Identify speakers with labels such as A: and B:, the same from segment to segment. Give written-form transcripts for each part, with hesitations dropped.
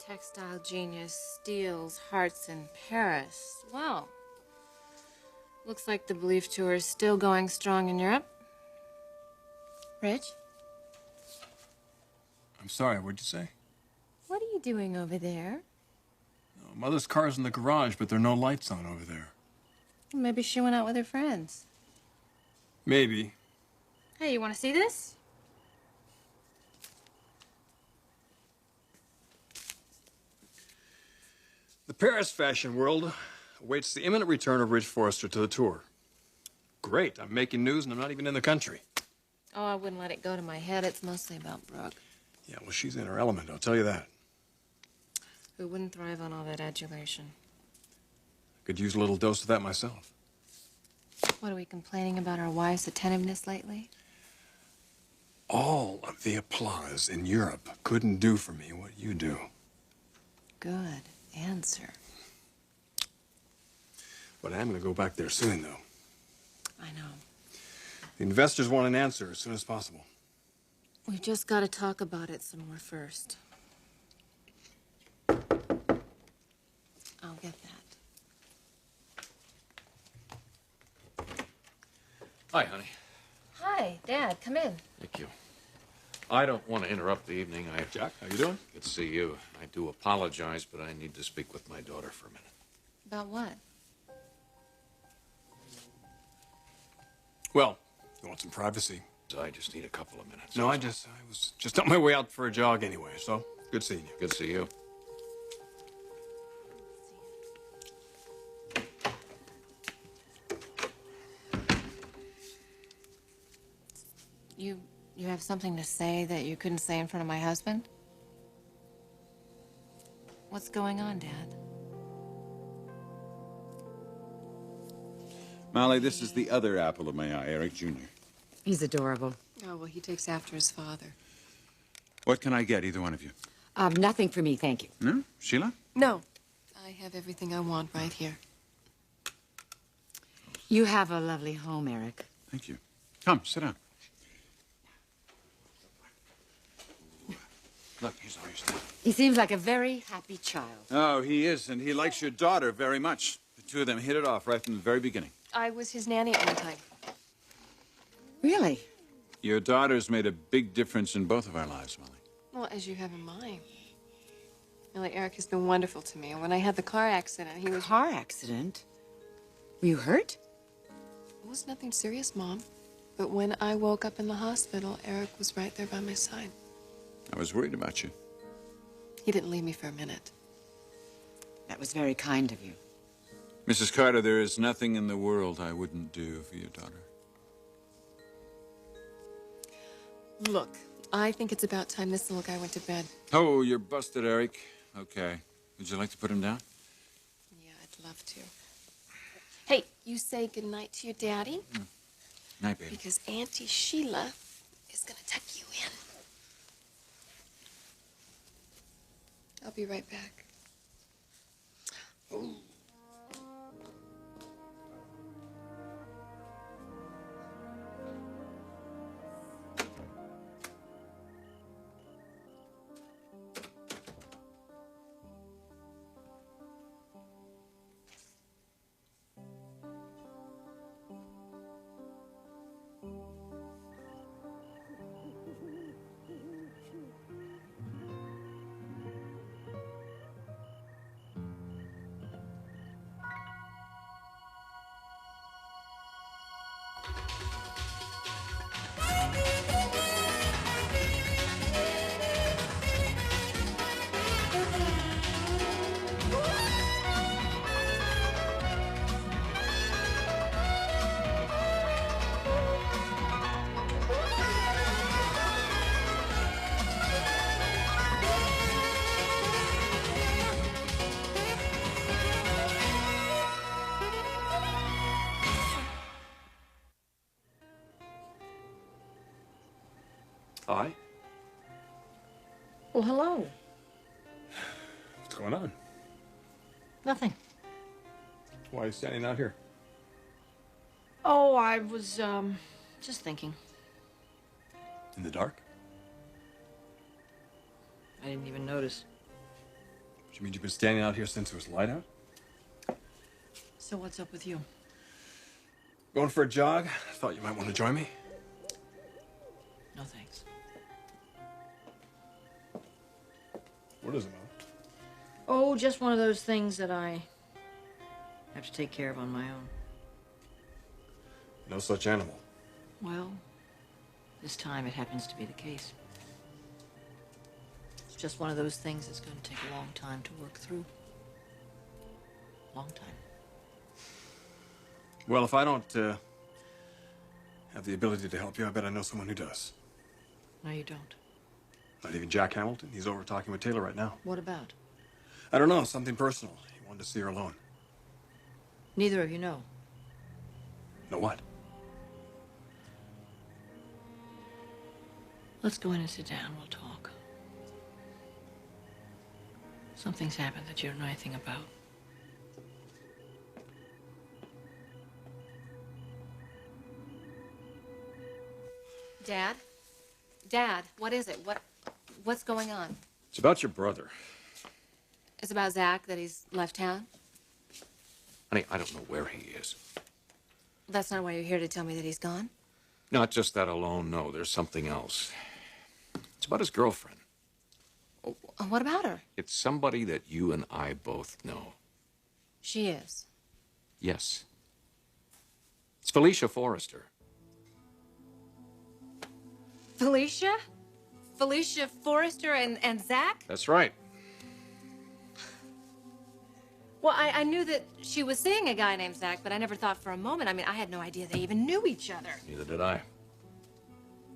A: Textile genius steals hearts in Paris. Well, looks like the Belief Tour is still going strong in Europe. Rich?
B: I'm sorry, what'd you say?
A: What are you doing over there?
B: Oh, Mother's car's in the garage, but there are no lights on over there.
A: Maybe she went out with her friends.
B: Maybe.
A: Hey, you want to see this?
B: The Paris fashion world awaits the imminent return of Rich Forrester to the tour. Great, I'm making news and I'm not even in the country.
A: Oh, I wouldn't let it go to my head. It's mostly about Brooke.
B: Yeah, well, she's in her element, I'll tell you that.
A: Who wouldn't thrive on all that adulation?
B: Could use a little dose of that myself.
A: What, are we complaining about our wives' attentiveness lately?
B: All of the applause in Europe couldn't do for me what you do.
A: Good answer.
B: But I'm gonna go back there soon, though.
A: I know.
B: The investors want an answer as soon as possible.
A: We've just got to talk about it some more first. I'll get that.
C: Hi, honey.
A: Hi, Dad. Come in.
C: Thank you. I don't want to interrupt the evening.
B: Jack, how you doing?
C: Good to see you. I do apologize, but I need to speak with my daughter for a minute.
A: About what?
B: Well, you want some privacy?
C: I just need a couple of minutes.
B: No, I was just on my way out for a jog anyway, so good seeing you.
C: Good to see you.
A: You have something to say that you couldn't say in front of my husband? What's going on, Dad?
D: Molly, this is the other apple of my eye, Eric Jr.
E: He's adorable.
F: Oh, well, he takes after his father.
D: What can I get, either one of you?
E: Nothing for me, thank you.
D: No? Sheila?
F: No. I have everything I want right here.
E: You have a lovely home, Eric.
D: Thank you. Come, sit down. Look, here's all your stuff.
E: He seems like a very happy child.
D: Oh, he is, and he likes your daughter very much. The two of them hit it off right from the very beginning.
F: I was his nanny at one time.
E: Really?
D: Your daughter's made a big difference in both of our lives, Molly.
F: Well, as you have in mind. Really, Eric has been wonderful to me. And when I had the car accident, he was...
E: Car accident? Were you hurt?
F: It was nothing serious, Mom. But when I woke up in the hospital, Eric was right there by my side.
D: I was worried about you.
F: He didn't leave me for a minute.
E: That was very kind of you.
D: Mrs. Carter, there is nothing in the world I wouldn't do for your daughter.
F: Look, I think it's about time this little guy went to bed.
D: Oh, you're busted, Eric. Okay. Would you like to put him down?
F: Yeah, I'd love to. Hey, you say goodnight to your daddy?
D: Night, baby.
F: Because Auntie Sheila is gonna tuck you in. I'll be right back. Ooh.
B: Hi.
A: Well, hello.
B: What's going on?
A: Nothing.
B: Why are you standing out here?
A: Oh, I was, just thinking.
B: In the dark?
A: I didn't even notice.
B: You mean you've been standing out here since it was light out?
G: So what's up with you?
B: Going for a jog? I thought you might want to join me.
G: No thanks.
B: What is it, Mom?
G: Oh, just one of those things that I have to take care of on my own.
B: No such animal.
G: Well, this time it happens to be the case. It's just one of those things that's going to take a long time to work through. Long time.
B: Well, if I don't have the ability to help you, I bet I know someone who does.
G: No, you don't.
B: Not even Jack Hamilton. He's over talking with Taylor right now.
G: What about?
B: I don't know, something personal. He wanted to see her alone.
G: Neither of you know.
B: Know what?
G: Let's go in and sit down. We'll talk. Something's happened that you don't know anything about.
A: Dad? Dad, what is it? What's going on?
C: It's about your brother.
A: It's about Zach, that he's left town?
C: Honey, I don't know where he is.
A: That's not why you're here to tell me that he's gone?
C: Not just that alone, no. There's something else. It's about his girlfriend.
A: What about her?
C: It's somebody that you and I both know.
A: She is.
C: Yes. It's Felicia Forrester.
A: Felicia? Felicia Forrester and Zach?
C: That's right.
A: Well, I knew that she was seeing a guy named Zach, but I never thought for a moment. I mean, I had no idea they even knew each other.
C: Neither did I.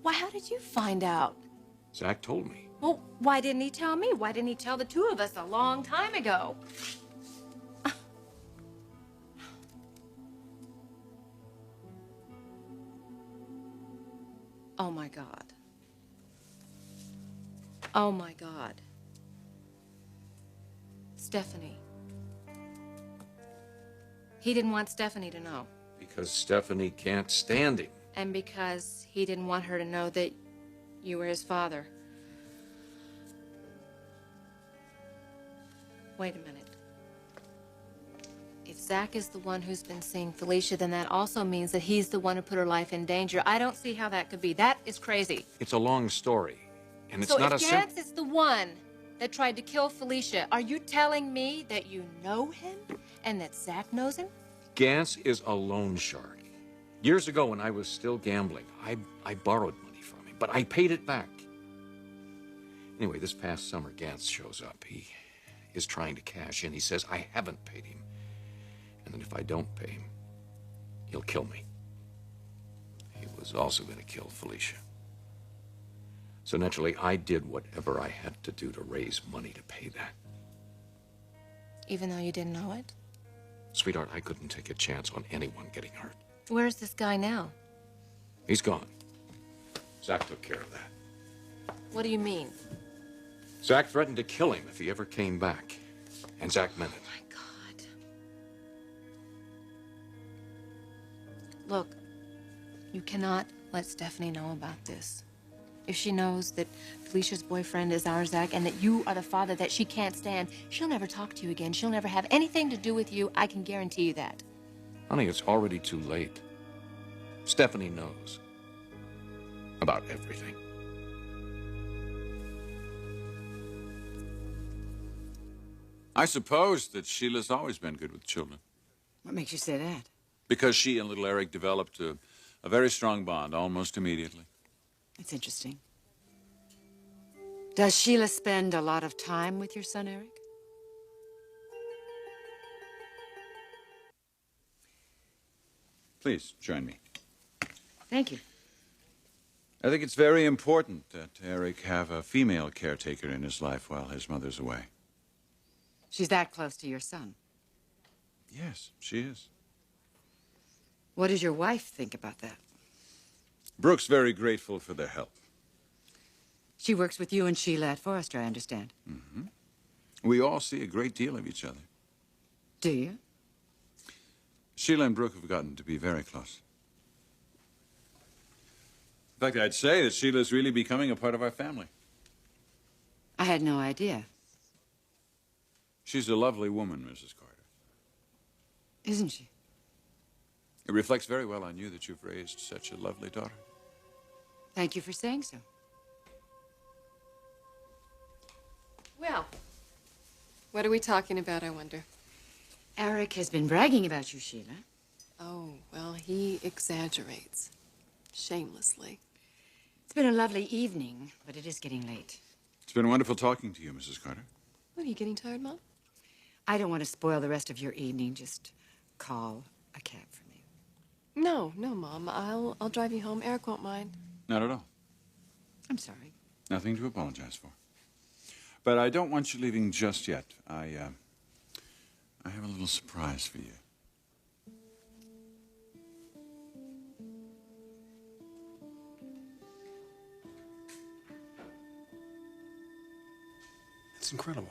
A: Why, how did you find out?
C: Zach told me.
A: Well, why didn't he tell me? Why didn't he tell the two of us a long time ago? Oh, my God. Oh, my God. Stephanie. He didn't want Stephanie to know.
C: Because Stephanie can't stand him.
A: And because he didn't want her to know that you were his father. Wait a minute. If Zach is the one who's been seeing Felicia, then that also means that he's the one who put her life in danger. I don't see how that could be. That is crazy.
C: It's a long story. And it's
A: So
C: not
A: if
C: a
A: Gantz is the one that tried to kill Felicia, are you telling me that you know him and that Zach knows him?
C: Gantz is a loan shark. Years ago, when I was still gambling, I borrowed money from him, but I paid it back. Anyway, this past summer, Gantz shows up. He is trying to cash in. He says I haven't paid him. And then if I don't pay him, he'll kill me. He was also going to kill Felicia. So naturally, I did whatever I had to do to raise money to pay that.
A: Even though you didn't know it?
C: Sweetheart, I couldn't take a chance on anyone getting hurt.
A: Where's this guy now?
C: He's gone. Zach took care of that.
A: What do you mean?
C: Zach threatened to kill him if he ever came back. And Zach meant it.
A: My God. Look, you cannot let Stephanie know about this. If she knows that Felicia's boyfriend is our Zach and that you are the father that she can't stand, she'll never talk to you again. She'll never have anything to do with you. I can guarantee you that.
C: Honey, it's already too late. Stephanie knows. About everything.
D: I suppose that Sheila's always been good with children.
E: What makes you say that?
D: Because she and little Eric developed a very strong bond almost immediately.
E: That's interesting. Does Sheila spend a lot of time with your son, Eric?
D: Please, join me.
E: Thank you.
D: I think it's very important that Eric have a female caretaker in his life while his mother's away.
E: She's that close to your son.
D: Yes, she is.
E: What does your wife think about that?
D: Brooke's very grateful for their help.
E: She works with you and Sheila at Forrester, I understand.
D: Mm-hmm. We all see a great deal of each other.
E: Do you?
D: Sheila and Brooke have gotten to be very close. In fact, I'd say that Sheila's really becoming a part of our family.
E: I had no idea.
D: She's a lovely woman, Mrs. Carter.
E: Isn't she?
D: It reflects very well on you that you've raised such a lovely daughter.
E: Thank you for saying so.
F: Well, what are we talking about, I wonder?
E: Eric has been bragging about you, Sheila.
F: Oh, well, he exaggerates. Shamelessly.
E: It's been a lovely evening, but it is getting late.
D: It's been wonderful talking to you, Mrs. Carter.
F: What, are you getting tired, Mom?
E: I don't want to spoil the rest of your evening. Just call a cab for me.
F: No, Mom. I'll drive you home. Eric won't mind.
D: Not at all.
E: I'm sorry.
D: Nothing to apologize for. But I don't want you leaving just yet. I have a little surprise for you.
B: It's incredible.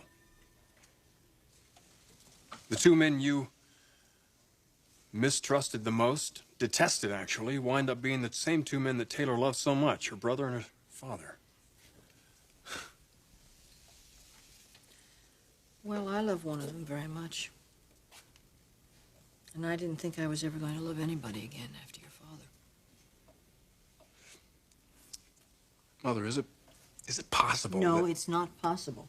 B: The two men you mistrusted the most, detested actually, wind up being the same two men that Taylor loved so much, her brother and her father.
G: Well, I love one of them very much. And I didn't think I was ever going to love anybody again after your father.
B: Mother, is it possible
G: No,
B: that...
G: it's not possible.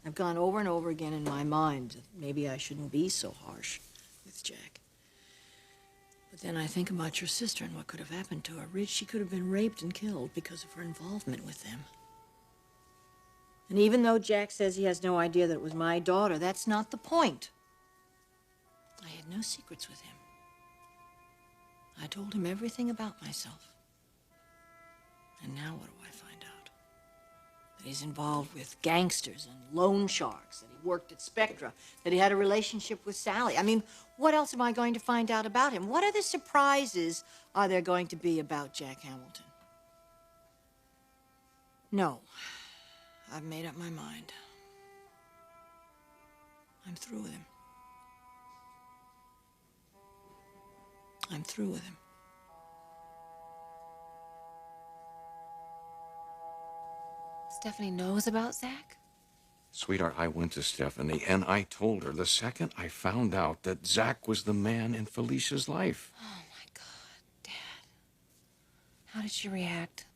G: I've gone over and over again in my mind that maybe I shouldn't be so harsh with Jack. But then I think about your sister and what could have happened to her. She could have been raped and killed because of her involvement with them. And even though Jack says he has no idea that it was my daughter, that's not the point. I had no secrets with him. I told him everything about myself. And now what do I find out? That he's involved with gangsters and loan sharks, that he worked at Spectra, that he had a relationship with Sally. I mean, what else am I going to find out about him? What other surprises are there going to be about Jack Hamilton? No. I've made up my mind. I'm through with him. I'm through with him.
A: Stephanie knows about Zach?
C: Sweetheart, I went to Stephanie and I told her the second I found out that Zach was the man in Felicia's life.
A: Oh, my God, Dad. How did she react?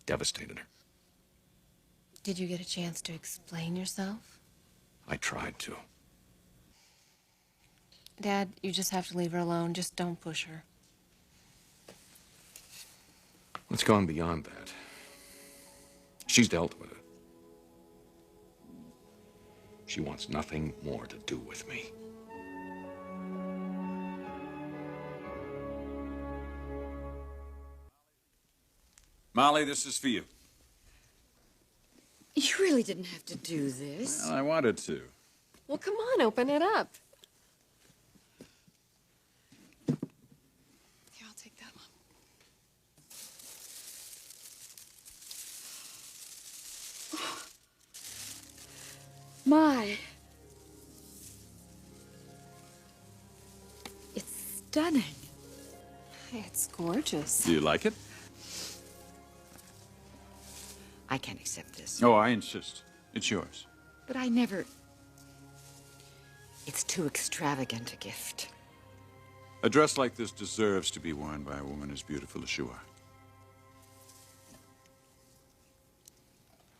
C: Devastated her.
A: Did you get a chance to explain yourself?
C: I tried to.
A: Dad, you just have to leave her alone. Just don't push her.
C: It's gone beyond that. She's dealt with it. She wants nothing more to do with me.
D: Molly, this is for you.
E: You really didn't have to do this.
D: Well, I wanted to.
F: Well, come on, open it up. Here, I'll take that one.
E: My. It's stunning.
F: It's gorgeous.
D: Do you like it?
E: I can't accept this.
D: Oh, I insist. It's yours.
E: But I never... It's too extravagant a gift.
D: A dress like this deserves to be worn by a woman as beautiful as you are.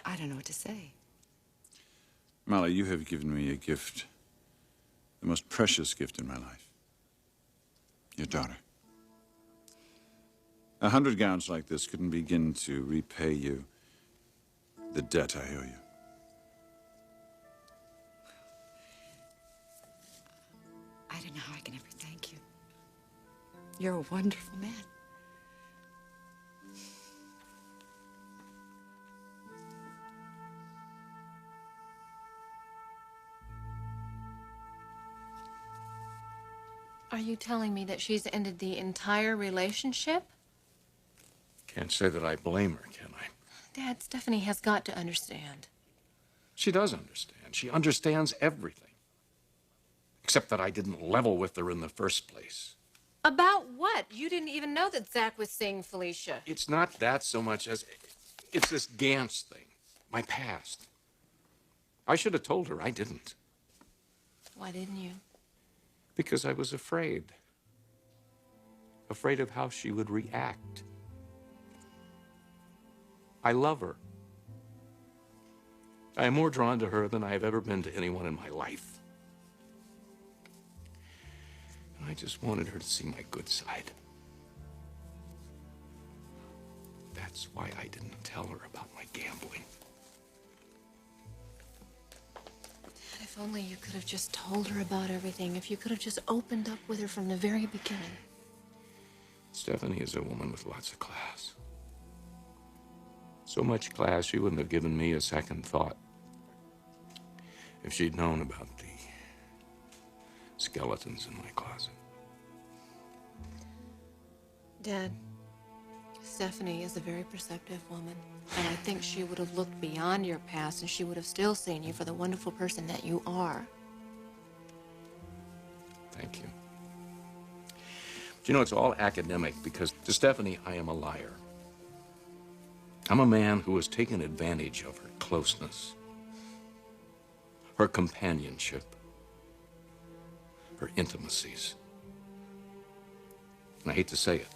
E: I don't know what to say.
D: Molly, you have given me a gift, the most precious gift in my life. Your daughter. 100 gowns like this couldn't begin to repay you the debt I owe you.
E: I don't know how I can ever thank you. You're a wonderful man.
A: Are you telling me that she's ended the entire relationship?
C: Can't say that I blame her, can I?
A: Dad, Stephanie has got to understand.
C: She does understand. She understands everything. Except that I didn't level with her in the first place.
A: About what? You didn't even know that Zach was seeing Felicia.
C: It's not that so much as... It's this Gantz thing. My past. I should have told her. I didn't.
A: Why didn't you?
C: Because I was afraid. Afraid of how she would react. I love her. I am more drawn to her than I have ever been to anyone in my life. And I just wanted her to see my good side. That's why I didn't tell her about my gambling.
A: If only you could have just told her about everything. If you could have just opened up with her from the very beginning.
C: Stephanie is a woman with lots of class. So much class, she wouldn't have given me a second thought if she'd known about the skeletons in my closet.
A: Dad, Stephanie is a very perceptive woman, and I think she would have looked beyond your past and she would have still seen you for the wonderful person that you are.
C: Thank you. But you know, it's all academic because to Stephanie, I am a liar. I'm a man who has taken advantage of her closeness, her companionship, her intimacies. And I hate to say it,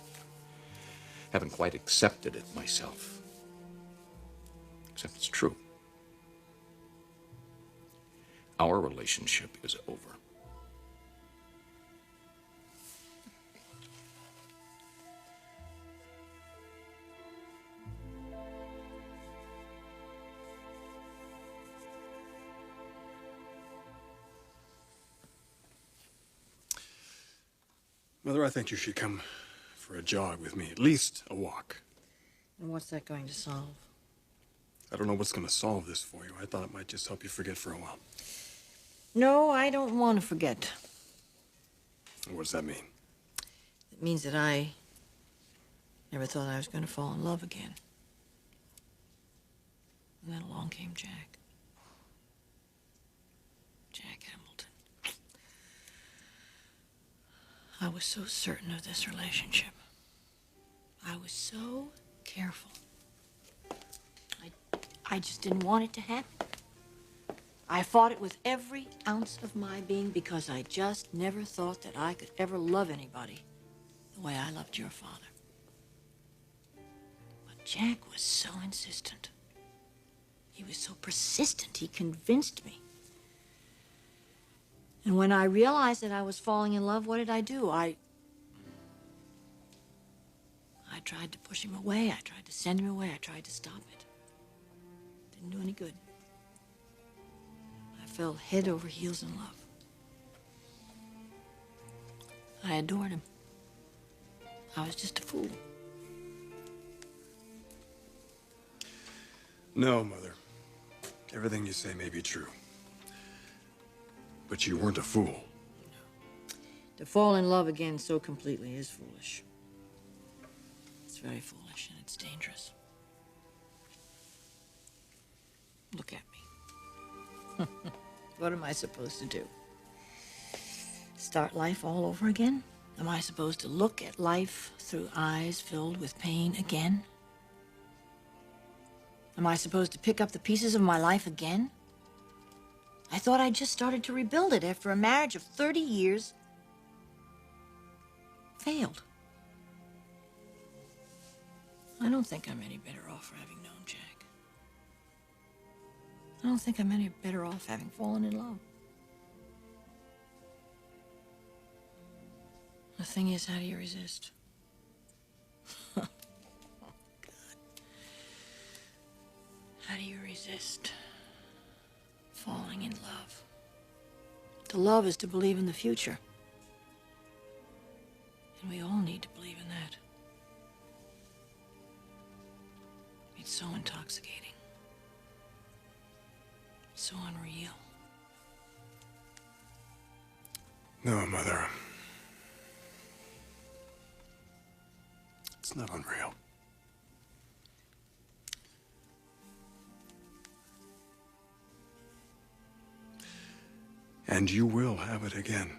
C: haven't quite accepted it myself. Except it's true. Our relationship is over.
B: Mother, I think you should come for a jog with me, at least a walk.
G: And what's that going to solve?
B: I don't know what's going to solve this for you. I thought it might just help you forget for a while.
G: No, I don't want to forget.
B: What does that mean?
G: It means that I never thought I was going to fall in love again. And then along came Jack. Jack Hamilton. I was so certain of this relationship. I was so careful. I just didn't want it to happen. I fought it with every ounce of my being because I just never thought that I could ever love anybody the way I loved your father. But Jack was so insistent. He was so persistent. He convinced me. And when I realized that I was falling in love, what did I do? I tried to push him away. I tried to send him away. I tried to stop it. Didn't do any good. I fell head over heels in love. I adored him. I was just a fool.
B: No, Mother. Everything you say may be true. But you weren't a fool.
G: No. To fall in love again so completely is foolish. It's very foolish and it's dangerous. Look at me. What am I supposed to do? Start life all over again? Am I supposed to look at life through eyes filled with pain again? Am I supposed to pick up the pieces of my life again? I thought I just started to rebuild it after a marriage of 30 years failed. I don't think I'm any better off for having known Jack. I don't think I'm any better off having fallen in love. The thing is, how do you resist? Oh, God. How do you resist falling in love? To love is to believe in the future. And we all need to believe in that. It's so intoxicating. So unreal.
B: No, Mother. It's not unreal. And you will have it again.